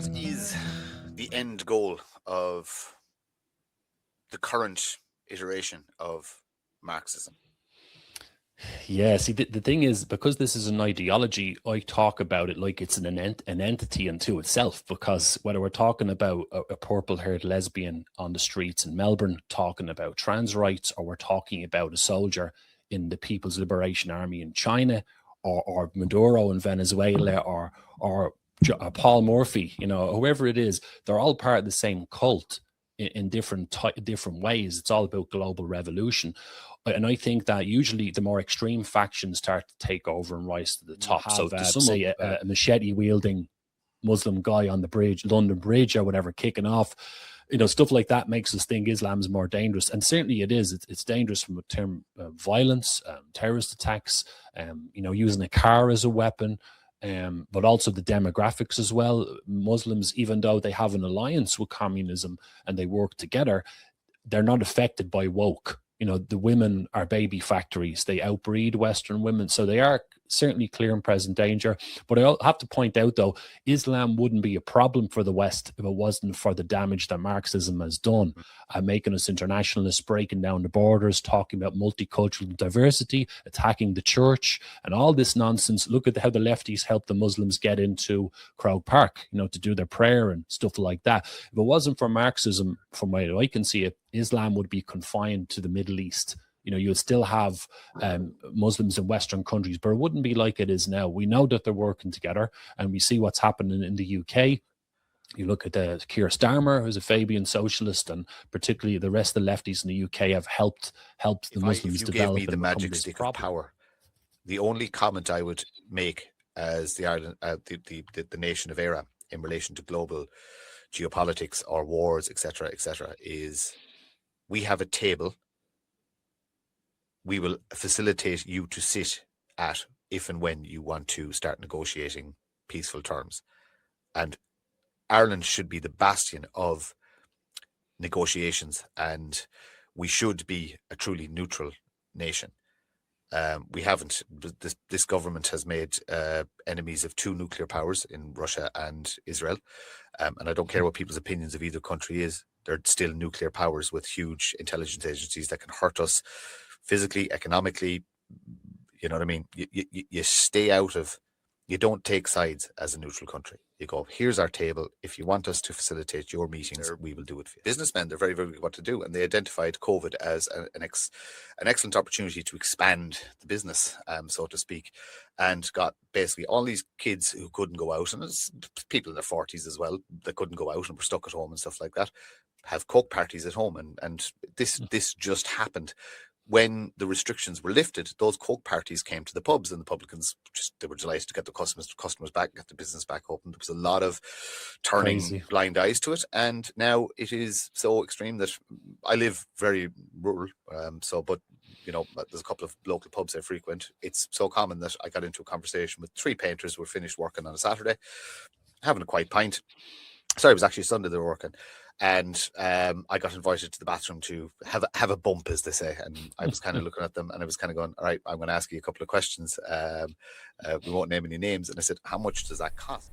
What is the end goal of the current iteration of Marxism? Yeah, see, the thing is, because this is an ideology, I talk about it like it's an entity unto itself. Because whether we're talking about a purple-haired lesbian on the streets in Melbourne talking about trans rights, or we're talking about a soldier in the People's Liberation Army in China, or Maduro in Venezuela, or Paul Murphy, whoever it is, they're all part of the same cult in different ways. It's all about global revolution. And I think that usually the more extreme factions start to take over and rise to the top. So to say a machete wielding Muslim guy on the bridge, London Bridge or whatever, kicking off, stuff like that makes us think Islam's more dangerous. And certainly it is. It's dangerous from a term of violence, terrorist attacks, using a car as a weapon. But also the demographics as well. Muslims, even though they have an alliance with communism and they work together, they're not affected by woke. The women are baby factories. They outbreed Western women. So they are certainly clear and present danger. But I have to point out, though, Islam wouldn't be a problem for the West if it wasn't for the damage that Marxism has done, making us internationalists, breaking down the borders, talking about multicultural diversity, attacking the church, and all this nonsense. Look at how the lefties helped the Muslims get into Croke Park, to do their prayer and stuff like that. If it wasn't for Marxism, from what I can see it, Islam would be confined to the Middle East. You would still have Muslims in Western countries, but it wouldn't be like it is now. We know that they're working together, and we see what's happening in the UK. You look at Keir Starmer, who's a Fabian socialist, and particularly the rest of the lefties in the UK have helped the Muslims develop. If you gave me the magic stick of power, the only comment I would make as the Ireland, the nation of ERA in relation to global geopolitics or wars, etc., is we have a table. We will facilitate you to sit at if and when you want to start negotiating peaceful terms. And Ireland should be the bastion of negotiations, and we should be a truly neutral nation. We haven't. This government has made enemies of two nuclear powers in Russia and Israel. And I don't care what people's opinions of either country is. They're still nuclear powers with huge intelligence agencies that can hurt us physically, economically. You know what I mean? You stay out of, you don't take sides as a neutral country. You go, here's our table. If you want us to facilitate your meetings, we will do it for you. Businessmen, they're very, very good what to do. And they identified COVID as an excellent opportunity to expand the business, so to speak, and got basically all these kids who couldn't go out, and it's people in their 40s as well, that couldn't go out and were stuck at home and stuff like that, have coke parties at home. And this just happened. When the restrictions were lifted, those coke parties came to the pubs, and the publicans they were delighted to get the customers back, get the business back open. There was a lot of turning blind eyes to it, and now it is so extreme that I live very rural, but there's a couple of local pubs I frequent. It's so common that I got into a conversation with three painters who were finished working on a Saturday, having a quiet pint. Sorry, it was actually Sunday they were working. And I got invited to the bathroom to have a bump, as they say. And I was kind of looking at them, and I was kind of going, all right, I'm going to ask you a couple of questions. We won't name any names. And I said, how much does that cost?